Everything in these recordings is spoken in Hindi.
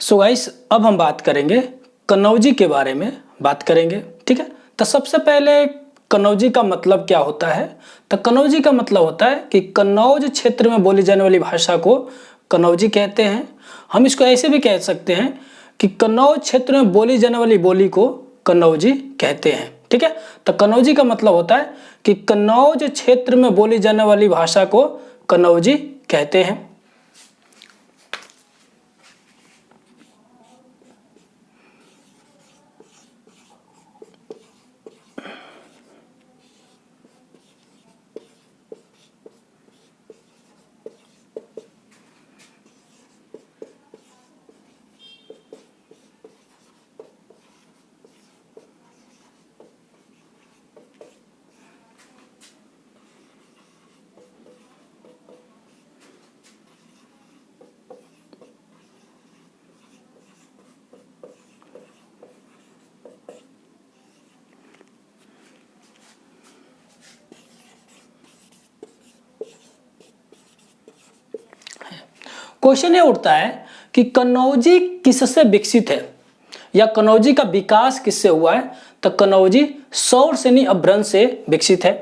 सो गाइस, अब हम बात करेंगे कन्नौजी के बारे में बात करेंगे। ठीक है, तो सबसे पहले कन्नौजी का मतलब क्या होता है। तो कन्नौजी का मतलब होता है कि कन्नौज क्षेत्र में बोली जाने वाली भाषा को कन्नौजी कहते हैं। हम इसको ऐसे भी कह सकते हैं कि कन्नौज क्षेत्र में बोली जाने वाली बोली को कन्नौजी कहते हैं। ठीक है, तो कन्नौजी का मतलब होता है कि कन्नौज क्षेत्र में बोली जाने वाली भाषा को कन्नौजी कहते हैं। क्वेश्चन ये उठता है कि कन्नौजी किससे विकसित है या कन्नौजी का विकास किससे हुआ है। तो कन्नौजी सौरसेनी अपभ्रंश से विकसित है।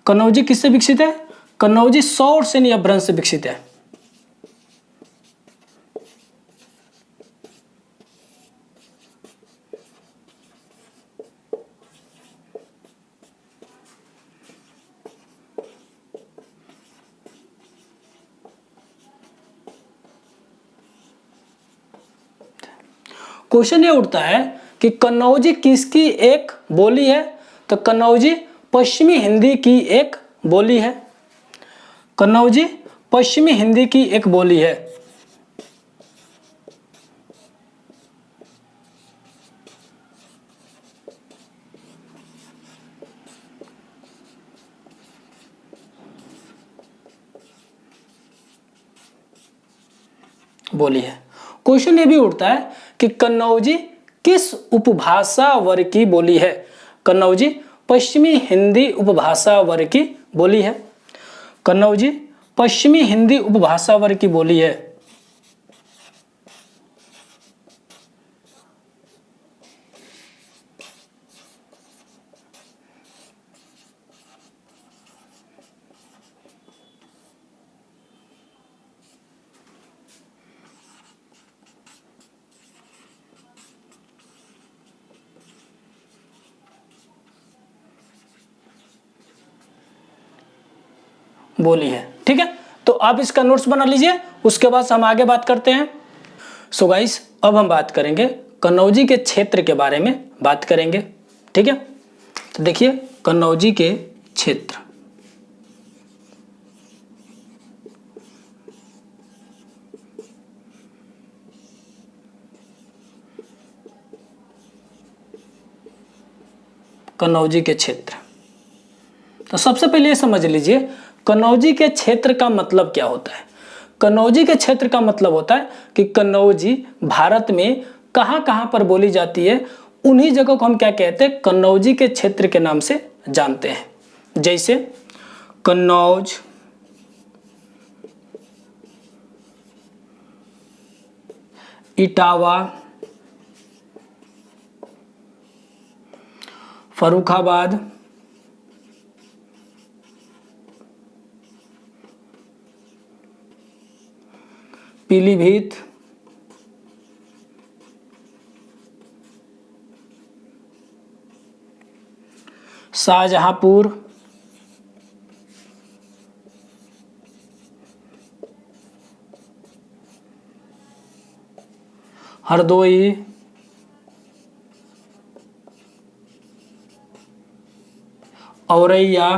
कन्नौजी किससे विकसित है? कन्नौजी सौरसेनी अपभ्रंश से विकसित है। क्वेश्चन ये उठता है कि कन्नौजी किसकी एक बोली है। तो कन्नौजी पश्चिमी हिंदी की एक बोली है। कन्नौजी पश्चिमी हिंदी की एक बोली है। बोली है। क्वेश्चन ये भी उठता है कि कन्नौजी किस उपभाषा वर्ग की बोली है। कन्नौजी पश्चिमी हिंदी उपभाषा वर्ग की बोली है। कन्नौजी पश्चिमी हिंदी उपभाषा वर्ग की बोली है। बोली है। ठीक है, तो आप इसका नोट्स बना लीजिए, उसके बाद हम आगे बात करते हैं। सो गाइस, अब हम बात करेंगे कन्नौजी के क्षेत्र के बारे में बात करेंगे। ठीक है, तो देखिए कन्नौजी के क्षेत्र। कन्नौजी के क्षेत्र, तो सबसे पहले ये समझ लीजिए कन्नौजी के क्षेत्र का मतलब क्या होता है। कन्नौजी के क्षेत्र का मतलब होता है कि कन्नौजी भारत में कहां कहां पर बोली जाती है, उन्हीं जगहों को हम क्या कहते हैं, कन्नौजी के क्षेत्र के नाम से जानते हैं। जैसे कन्नौज, इटावा, फर्रुखाबाद, पीलीभीत, शाहजहांपुर, हरदोई, औरैया,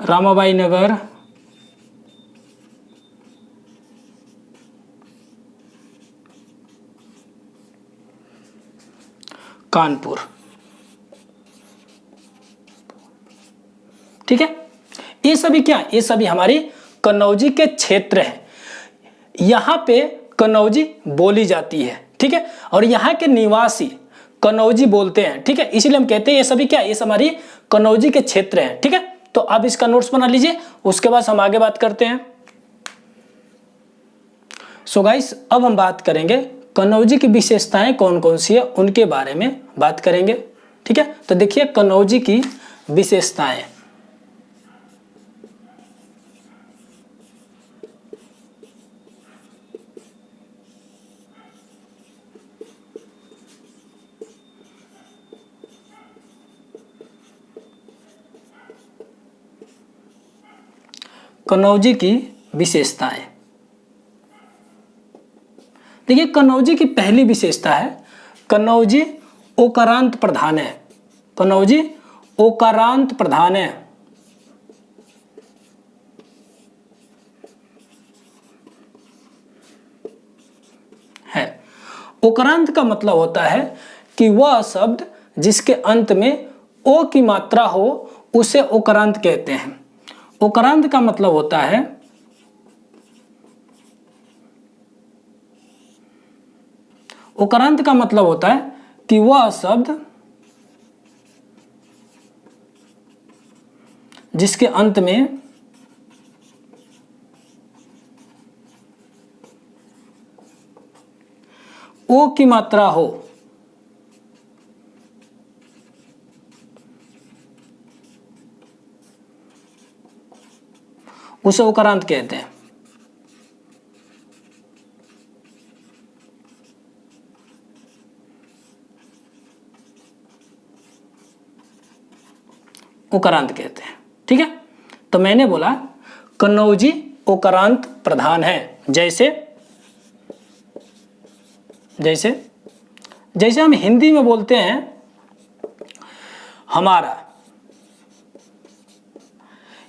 रामाबाई नगर, कानपुर। ठीक है, ये सभी क्या, ये सभी हमारी कन्नौजी के क्षेत्र हैं। यहाँ पे कन्नौजी बोली जाती है। ठीक है, और यहाँ के निवासी कन्नौजी बोलते हैं। ठीक है, इसीलिए हम कहते हैं ये सभी क्या, ये हमारी कन्नौजी के क्षेत्र हैं। ठीक है, तो आप इसका नोट्स बना लीजिए, उसके बाद हम आगे बात करते हैं। सो गाइस, अब हम बात करेंगे कनौजी की विशेषताएं कौन कौन सी है उनके बारे में बात करेंगे। ठीक है, तो देखिए कनौजी की विशेषताएं। कनौजी की विशेषताएं, देखिए कनौजी की पहली विशेषता है कनौजी ओकारांत प्रधान है। कनौजी ओकारांत प्रधान है। ओकारांत का मतलब होता है कि वह शब्द जिसके अंत में ओ की मात्रा हो उसे ओकारांत कहते हैं। ओकारांत का मतलब होता है ओकारांत का मतलब होता है कि वह शब्द जिसके अंत में ओ की मात्रा हो उसे ओकारांत कहते हैं। ओकारांत कहते हैं। ठीक है, तो मैंने बोला कनौजी ओकारांत प्रधान है। जैसे जैसे जैसे हम हिंदी में बोलते हैं हमारा,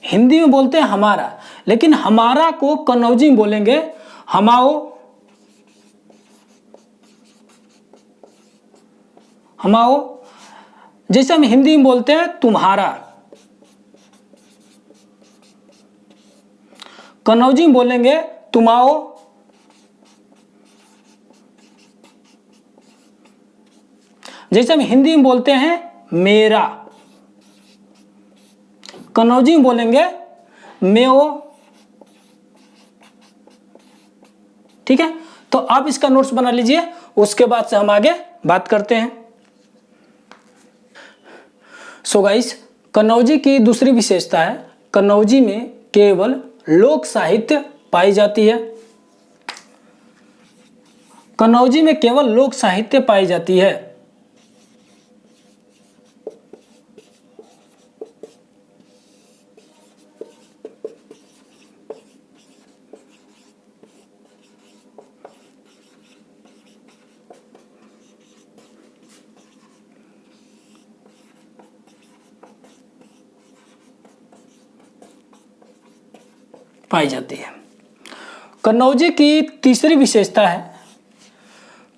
हिंदी में बोलते हैं हमारा, लेकिन हमारा को कनौजी में बोलेंगे हमाओ। हमाओ, जैसे हम हिंदी में बोलते हैं तुम्हारा, कनौजी में बोलेंगे तुमाओ। जैसे हम हिंदी में बोलते हैं मेरा, कनौजी में बोलेंगे मेओ। ठीक है, तो आप इसका नोट्स बना लीजिए, उसके बाद से हम आगे बात करते हैं। सो गाइस, कनौजी की दूसरी विशेषता है कनौजी में केवल लोक साहित्य पाई जाती है। कनौजी में केवल लोक साहित्य पाई जाती है। पाई जाती है। कनौजी की तीसरी विशेषता है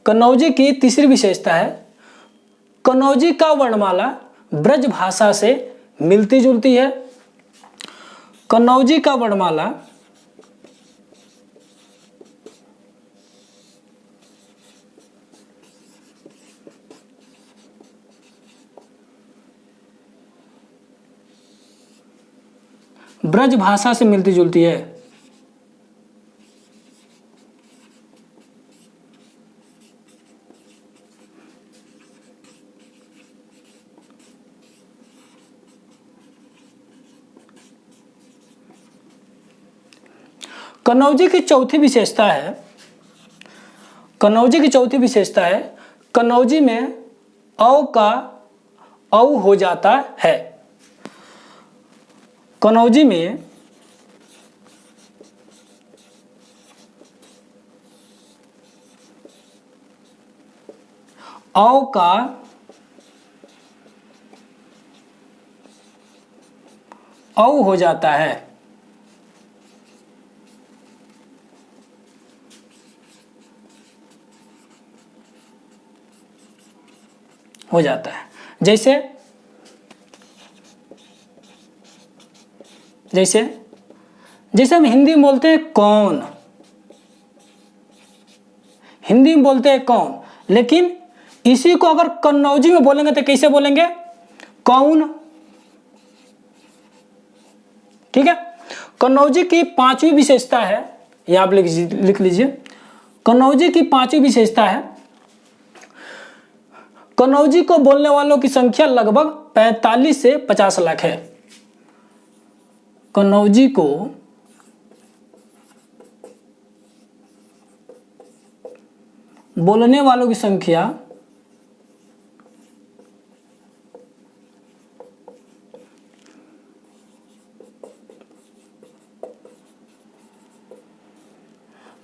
कनौजी की तीसरी विशेषता है कनौजी का वर्णमाला ब्रज भाषा से मिलती जुलती है। कनौजी का वर्णमाला ब्रज भाषा से मिलती जुलती है। कनौजी की चौथी विशेषता है कनौजी में औ का औ हो जाता है। कनौजी में औ का औ हो जाता है। हो जाता है। जैसे जैसे जैसे हम हिंदी में बोलते हैं कौन, हिंदी में बोलते हैं कौन, लेकिन इसी को अगर कन्नौजी में बोलेंगे तो कैसे बोलेंगे? कौन। ठीक है। कनौजी की पांचवी विशेषता है, ये आप लिख लीजिए। कनौजी की पांचवी विशेषता है, कनौजी को बोलने वालों की संख्या लगभग 45 से 50 लाख है। कनौजी को बोलने वालों की संख्या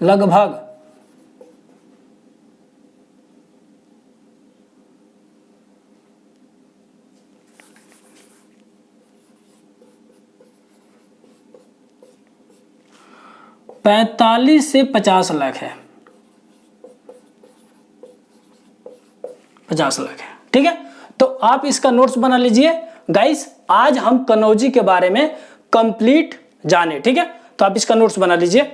लगभग 45 से 50 लाख है, 50 लाख है, ठीक है। तो आप इसका नोट्स बना लीजिए गाइस। आज हम कनौजी के बारे में कंप्लीट जाने, ठीक है। तो आप इसका नोट्स बना लीजिए।